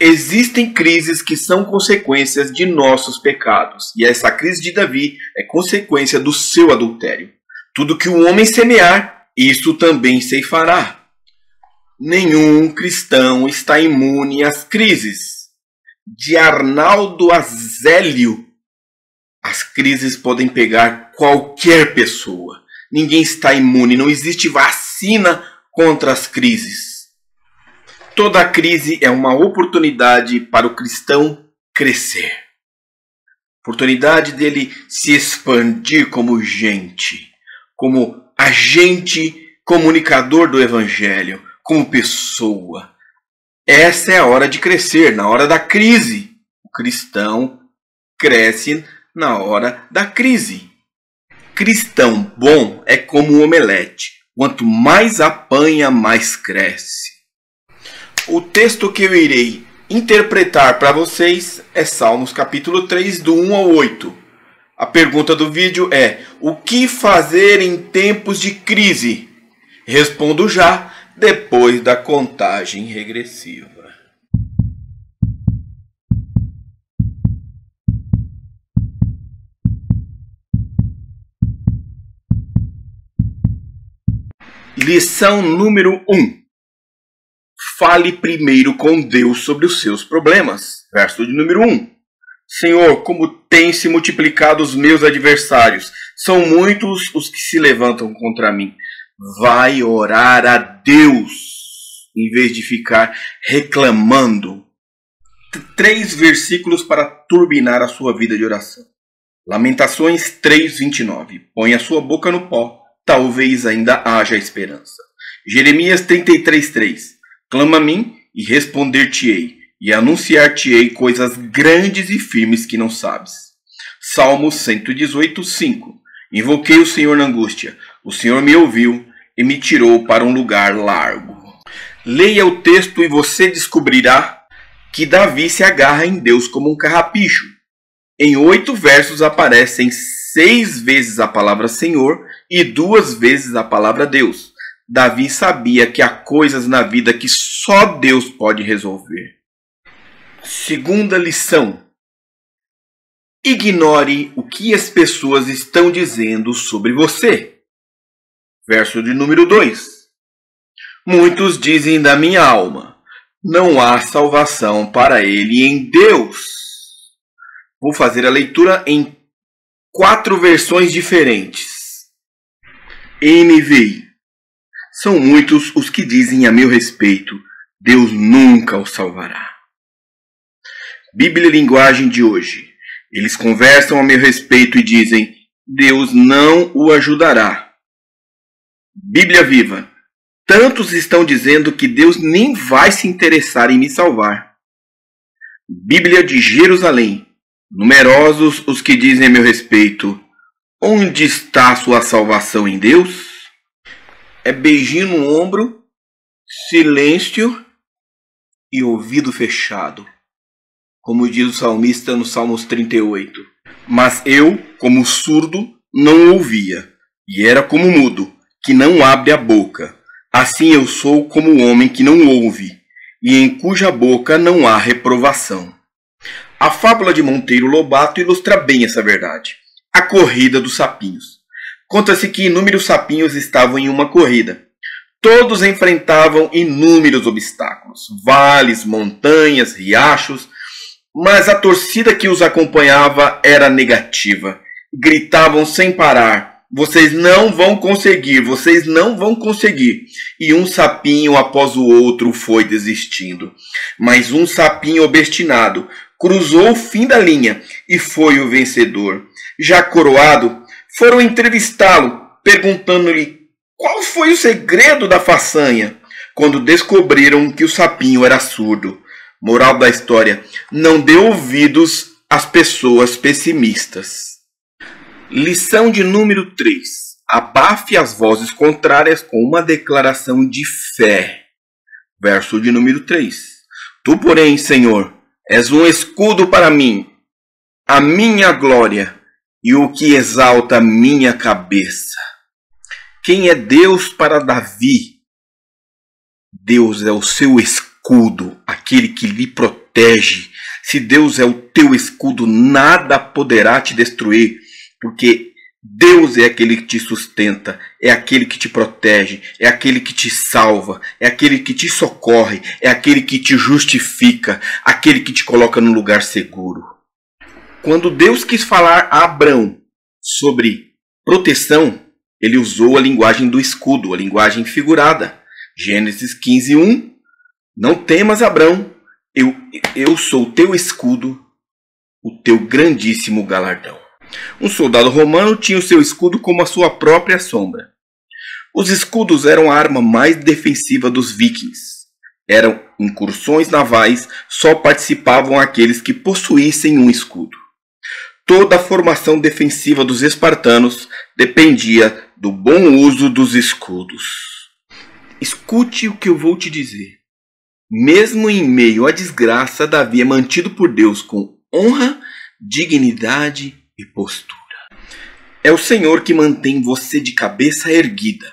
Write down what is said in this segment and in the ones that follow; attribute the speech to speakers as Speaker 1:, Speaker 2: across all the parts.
Speaker 1: Existem crises que são consequências de nossos pecados. E essa crise de Davi é consequência do seu adultério. Tudo que o homem semear, isso também ceifará. Nenhum cristão está imune às crises. De Arnaldo Azélio, as crises podem pegar qualquer pessoa. Ninguém está imune, não existe vacina contra as crises. Toda crise é uma oportunidade para o cristão crescer. Oportunidade dele se expandir como gente, como agente comunicador do evangelho, como pessoa. Essa é a hora de crescer, na hora da crise. O cristão cresce na hora da crise. Cristão bom é como um omelete. Quanto mais apanha, mais cresce. O texto que eu irei interpretar para vocês é Salmos capítulo 3, do 1 ao 8. A pergunta do vídeo é: o que fazer em tempos de crise? Respondo já, depois da contagem regressiva. Lição número 1. Fale primeiro com Deus sobre os seus problemas. Verso de número 1. Senhor, como têm se multiplicado os meus adversários, são muitos os que se levantam contra mim. Vai orar a Deus, em vez de ficar reclamando. 3 versículos para turbinar a sua vida de oração. Lamentações 3:29. Põe a sua boca no pó, talvez ainda haja esperança. Jeremias 33:3. Clama a mim e responder-te-ei, e anunciar-te-ei coisas grandes e firmes que não sabes. Salmos 118:5. Invoquei o Senhor na angústia, o Senhor me ouviu e me tirou para um lugar largo. Leia o texto e você descobrirá que Davi se agarra em Deus como um carrapicho. Em 8 versos aparecem 6 vezes a palavra Senhor e 2 vezes a palavra Deus. Davi sabia que há coisas na vida que só Deus pode resolver. Segunda lição. Ignore o que as pessoas estão dizendo sobre você. Verso de número 2. Muitos dizem da minha alma, não há salvação para ele em Deus. Vou fazer a leitura em 4 versões diferentes. NVI. São muitos os que dizem a meu respeito, Deus nunca o salvará. Bíblia Linguagem de hoje. Eles conversam a meu respeito e dizem, Deus não o ajudará. Bíblia Viva. Tantos estão dizendo que Deus nem vai se interessar em me salvar. Bíblia de Jerusalém. Numerosos os que dizem a meu respeito, onde está sua salvação em Deus? É beijinho no ombro, silêncio e ouvido fechado. Como diz o salmista no Salmos 38. Mas eu, como surdo, não ouvia, e era como mudo, que não abre a boca. Assim eu sou como o homem que não ouve, e em cuja boca não há reprovação. A fábula de Monteiro Lobato ilustra bem essa verdade. A corrida dos sapinhos. Conta-se que inúmeros sapinhos estavam em uma corrida. Todos enfrentavam inúmeros obstáculos, vales, montanhas, riachos, mas a torcida que os acompanhava era negativa. Gritavam sem parar, vocês não vão conseguir, vocês não vão conseguir. E um sapinho após o outro foi desistindo. Mas um sapinho obstinado cruzou o fim da linha e foi o vencedor. Já coroado, foram entrevistá-lo, perguntando-lhe qual foi o segredo da façanha, quando descobriram que o sapinho era surdo. Moral da história, não dê ouvidos às pessoas pessimistas. Lição de número 3. Abafe as vozes contrárias com uma declaração de fé. Verso de número 3. Tu, porém, Senhor, és um escudo para mim, a minha glória e o que exalta a minha cabeça. Quem é Deus para Davi? Deus é o seu escudo, aquele que lhe protege. protege. Se Deus é o teu escudo, nada poderá te destruir, porque Deus é aquele que te sustenta, é aquele que te protege, é aquele que te salva, é aquele que te socorre, é aquele que te justifica, aquele que te coloca num lugar seguro. Quando Deus quis falar a Abrão sobre proteção, ele usou a linguagem do escudo, a linguagem figurada. Gênesis 15:1. Não temas, Abrão, eu sou o teu escudo, o teu grandíssimo galardão. Um soldado romano tinha o seu escudo como a sua própria sombra. Os escudos eram a arma mais defensiva dos vikings. Eram incursões navais, só participavam aqueles que possuíssem um escudo. Toda a formação defensiva dos espartanos dependia do bom uso dos escudos. Escute o que eu vou te dizer. Mesmo em meio à desgraça, Davi é mantido por Deus com honra, dignidade e postura. É o Senhor que mantém você de cabeça erguida.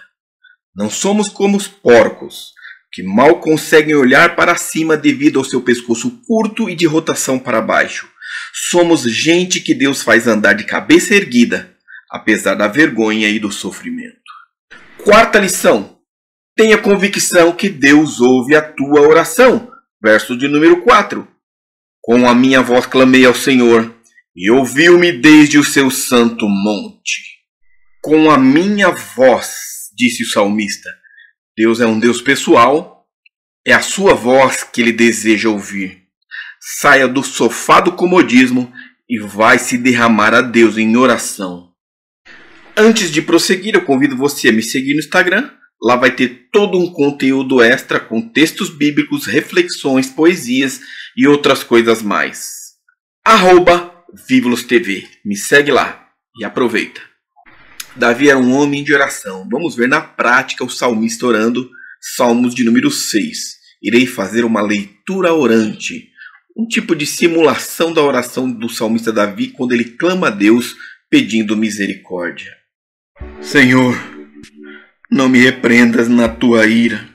Speaker 1: Não somos como os porcos, que mal conseguem olhar para cima devido ao seu pescoço curto e de rotação para baixo. Somos gente que Deus faz andar de cabeça erguida, apesar da vergonha e do sofrimento. Quarta lição. Tenha convicção que Deus ouve a tua oração. Verso de número 4. Com a minha voz clamei ao Senhor, e ouviu-me desde o seu santo monte. Com a minha voz, disse o salmista. Deus é um Deus pessoal, é a sua voz que ele deseja ouvir. Saia do sofá do comodismo e vai se derramar a Deus em oração. Antes de prosseguir, eu convido você a me seguir no Instagram. Lá vai ter todo um conteúdo extra com textos bíblicos, reflexões, poesias e outras coisas mais. @VivulosTV. Me segue lá e aproveita. Davi era um homem de oração. Vamos ver na prática o salmista orando. Salmos de número 6. Irei fazer uma leitura orante. Um tipo de simulação da oração do salmista Davi quando ele clama a Deus pedindo misericórdia. Senhor, não me repreendas na tua ira,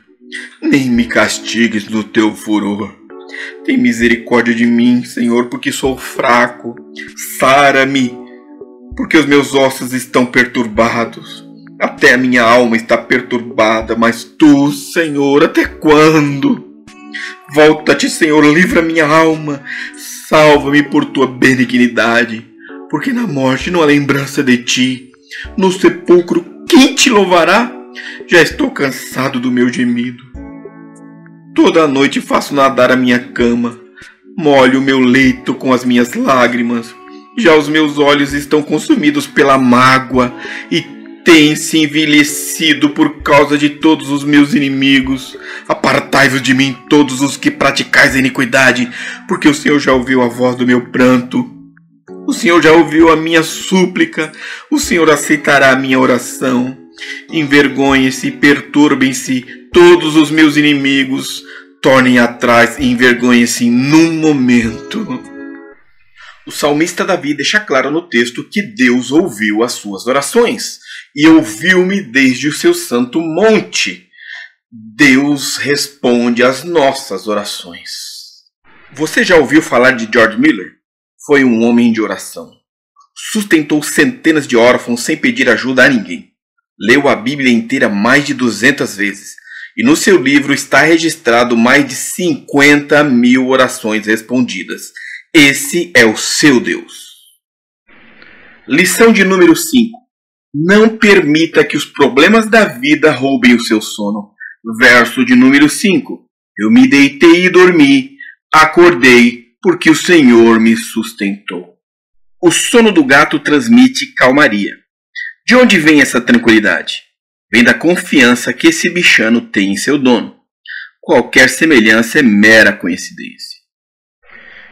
Speaker 1: nem me castigues no teu furor. Tem misericórdia de mim, Senhor, porque sou fraco. Sara-me, porque os meus ossos estão perturbados. Até a minha alma está perturbada, mas tu, Senhor, até quando? Volta-te, Senhor, livra minha alma. Salva-me por tua benignidade, porque na morte não há lembrança de ti. No sepulcro, quem te louvará? Já estou cansado do meu gemido. Toda noite faço nadar a minha cama, molho o meu leito com as minhas lágrimas. Já os meus olhos estão consumidos pela mágoa e têm se envelhecido por causa de todos os meus inimigos. Apartai-vos de mim todos os que praticais a iniquidade, porque o Senhor já ouviu a voz do meu pranto. O Senhor já ouviu a minha súplica, o Senhor aceitará a minha oração. Envergonhem-se e perturbem-se todos os meus inimigos, tornem atrás e envergonhem-se num momento. O salmista Davi deixa claro no texto que Deus ouviu as suas orações e ouviu-me desde o seu santo monte. Deus responde às nossas orações. Você já ouviu falar de George Miller? Foi um homem de oração. Sustentou centenas de órfãos sem pedir ajuda a ninguém. Leu a Bíblia inteira mais de 200 vezes. E no seu livro está registrado mais de 50.000 orações respondidas. Esse é o seu Deus. Lição de número 5. Não permita que os problemas da vida roubem o seu sono. Verso de número 5. Eu me deitei e dormi, acordei, porque o Senhor me sustentou. O sono do gato transmite calmaria. De onde vem essa tranquilidade? Vem da confiança que esse bichano tem em seu dono. Qualquer semelhança é mera coincidência.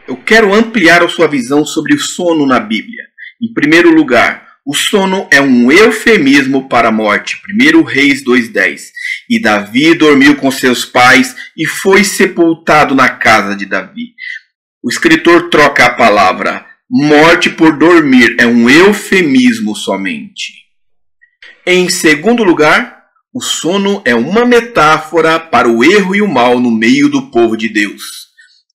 Speaker 1: Eu quero ampliar a sua visão sobre o sono na Bíblia. Em primeiro lugar, o sono é um eufemismo para a morte. 1 Reis 2:10. E Davi dormiu com seus pais e foi sepultado na casa de Davi. O escritor troca a palavra morte por dormir. É um eufemismo somente. Em segundo lugar, o sono é uma metáfora para o erro e o mal no meio do povo de Deus.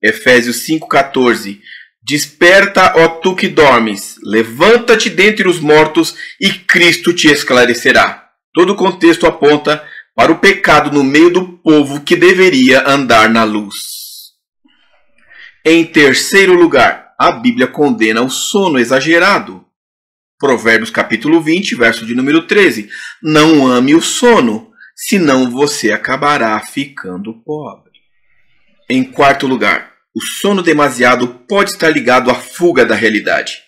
Speaker 1: Efésios 5,14. Desperta, ó tu que dormes, levanta-te dentre os mortos e Cristo te esclarecerá. Todo o contexto aponta para o pecado no meio do povo que deveria andar na luz. Em terceiro lugar, a Bíblia condena o sono exagerado. Provérbios capítulo 20, verso de número 13. Não ame o sono, senão você acabará ficando pobre. Em quarto lugar, o sono demasiado pode estar ligado à fuga da realidade.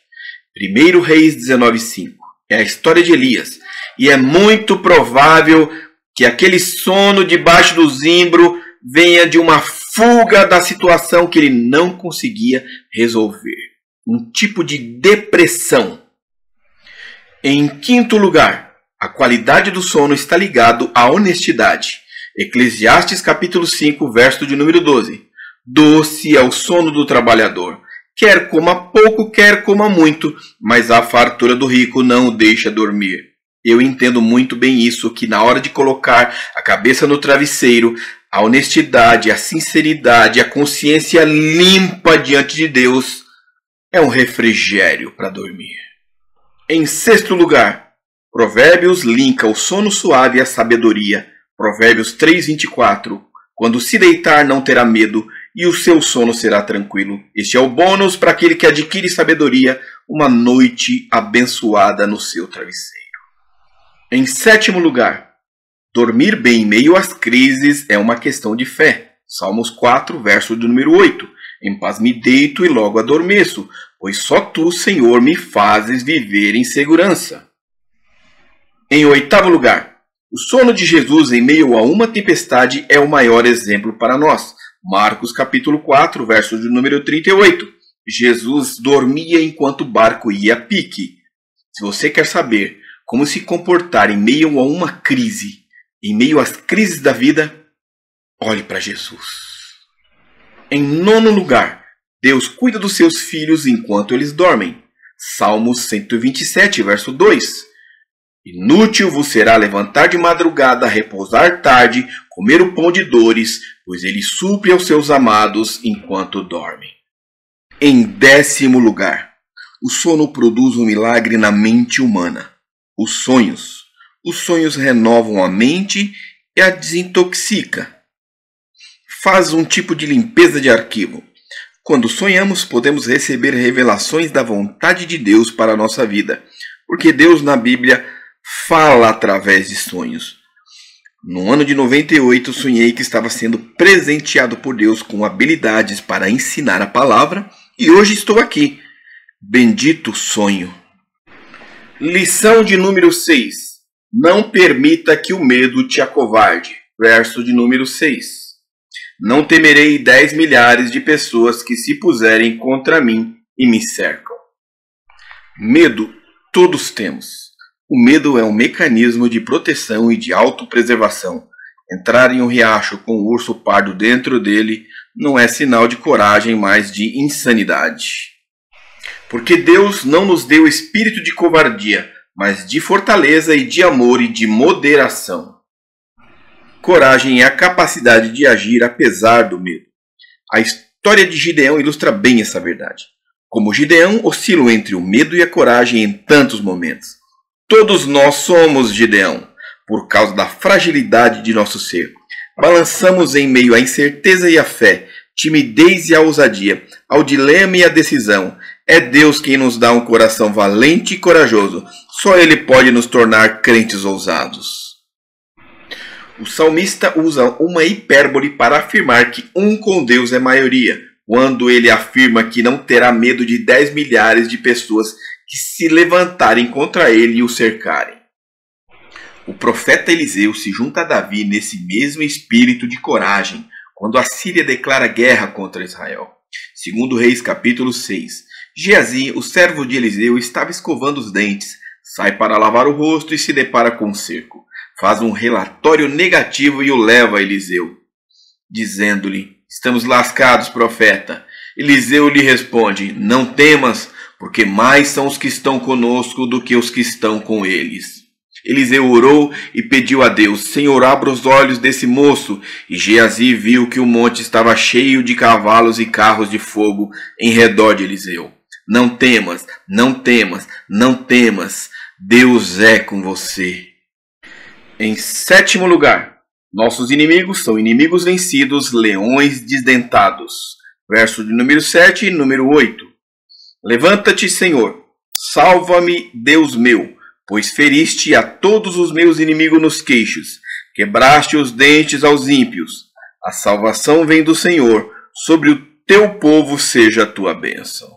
Speaker 1: 1 Reis 19:5 é a história de Elias, e é muito provável que aquele sono debaixo do zimbro venha de uma fuga da situação que ele não conseguia resolver. Um tipo de depressão. Em quinto lugar, a qualidade do sono está ligado à honestidade. Eclesiastes capítulo 5, verso de número 12. Doce é o sono do trabalhador. Quer coma pouco, quer coma muito, mas a fartura do rico não o deixa dormir. Eu entendo muito bem isso, que na hora de colocar a cabeça no travesseiro, a honestidade, a sinceridade, a consciência limpa diante de Deus é um refrigério para dormir. Em sexto lugar, Provérbios linka o sono suave à sabedoria. Provérbios 3:24. Quando se deitar não terá medo e o seu sono será tranquilo. Este é o bônus para aquele que adquire sabedoria, uma noite abençoada no seu travesseiro. Em sétimo lugar, dormir bem em meio às crises é uma questão de fé. Salmos 4, verso de número 8. Em paz me deito e logo adormeço, pois só tu, Senhor, me fazes viver em segurança. Em oitavo lugar, o sono de Jesus em meio a uma tempestade é o maior exemplo para nós. Marcos capítulo 4, verso de número 38. Jesus dormia enquanto o barco ia a pique. Se você quer saber como se comportar em meio a uma crise, em meio às crises da vida, olhe para Jesus. Em nono lugar, Deus cuida dos seus filhos enquanto eles dormem. Salmos 127, verso 2. Inútil vos será levantar de madrugada, repousar tarde, comer o pão de dores, pois ele supre aos seus amados enquanto dormem. Em décimo lugar, o sono produz um milagre na mente humana. Os sonhos renovam a mente e a desintoxica. Faz um tipo de limpeza de arquivo. Quando sonhamos, podemos receber revelações da vontade de Deus para a nossa vida, porque Deus na Bíblia fala através de sonhos. No ano de 98, sonhei que estava sendo presenteado por Deus com habilidades para ensinar a palavra e hoje estou aqui. Bendito sonho. Lição de número 6. Não permita que o medo te acovarde. Verso de número 6. Não temerei 10 milhares de pessoas que se puserem contra mim e me cercam. Medo todos temos. O medo é um mecanismo de proteção e de autopreservação. Entrar em um riacho com um urso pardo dentro dele não é sinal de coragem, mas de insanidade. Porque Deus não nos deu espírito de covardia, mas de fortaleza e de amor e de moderação. Coragem é a capacidade de agir apesar do medo. A história de Gideão ilustra bem essa verdade. Como Gideão oscila entre o medo e a coragem em tantos momentos. Todos nós somos Gideão, por causa da fragilidade de nosso ser. Balançamos em meio à incerteza e à fé, timidez e à ousadia, ao dilema e à decisão. É Deus quem nos dá um coração valente e corajoso. Só Ele pode nos tornar crentes ousados. O salmista usa uma hipérbole para afirmar que um com Deus é maioria, quando ele afirma que não terá medo de 10 milhares de pessoas que se levantarem contra ele e o cercarem. O profeta Eliseu se junta a Davi nesse mesmo espírito de coragem, quando a Síria declara guerra contra Israel. Segundo Reis capítulo 6. Geazi, o servo de Eliseu, estava escovando os dentes, sai para lavar o rosto e se depara com um cerco. Faz um relatório negativo e o leva a Eliseu, dizendo-lhe: estamos lascados, profeta. Eliseu lhe responde: não temas, porque mais são os que estão conosco do que os que estão com eles. Eliseu orou e pediu a Deus: Senhor, abra os olhos desse moço. E Geazi viu que o monte estava cheio de cavalos e carros de fogo em redor de Eliseu. Não temas, não temas, não temas. Deus é com você. Em sétimo lugar, nossos inimigos são inimigos vencidos, leões desdentados. Verso de número 7 e número 8. Levanta-te, Senhor, salva-me, Deus meu, pois feriste a todos os meus inimigos nos queixos, quebraste os dentes aos ímpios. A salvação vem do Senhor, sobre o teu povo seja a tua bênção.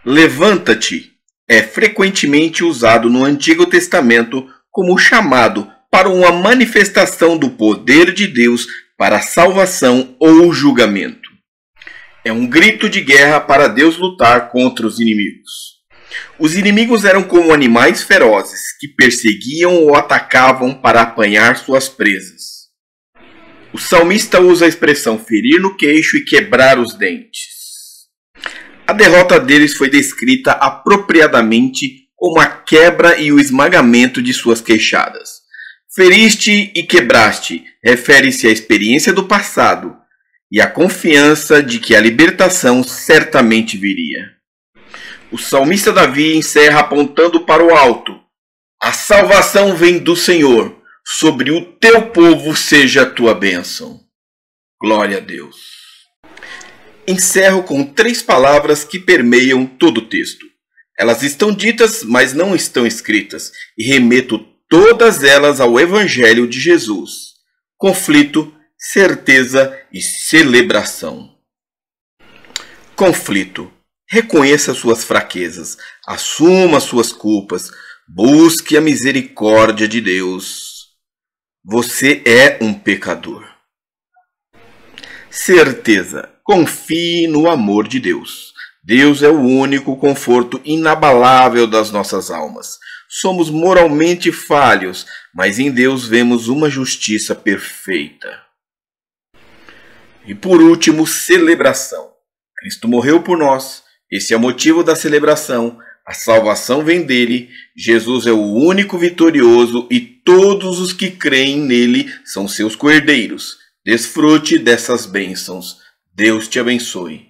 Speaker 1: Levanta-te é frequentemente usado no Antigo Testamento como chamado para uma manifestação do poder de Deus para a salvação ou julgamento. É um grito de guerra para Deus lutar contra os inimigos. Os inimigos eram como animais ferozes que perseguiam ou atacavam para apanhar suas presas. O salmista usa a expressão ferir no queixo e quebrar os dentes. A derrota deles foi descrita apropriadamente como a quebra e o esmagamento de suas queixadas. Feriste e quebraste refere-se à experiência do passado e à confiança de que a libertação certamente viria. O salmista Davi encerra apontando para o alto: a salvação vem do Senhor, sobre o teu povo seja a tua bênção. Glória a Deus. Encerro com 3 palavras que permeiam todo o texto. Elas estão ditas, mas não estão escritas, e remeto todas elas ao Evangelho de Jesus: conflito, certeza e celebração. Conflito. Reconheça suas fraquezas, assuma suas culpas, busque a misericórdia de Deus. Você é um pecador. Certeza. Confie no amor de Deus. Deus é o único conforto inabalável das nossas almas. Somos moralmente falhos, mas em Deus vemos uma justiça perfeita. E por último, celebração. Cristo morreu por nós. Esse é o motivo da celebração. A salvação vem dele. Jesus é o único vitorioso e todos os que creem nele são seus coerdeiros. Desfrute dessas bênçãos. Deus te abençoe.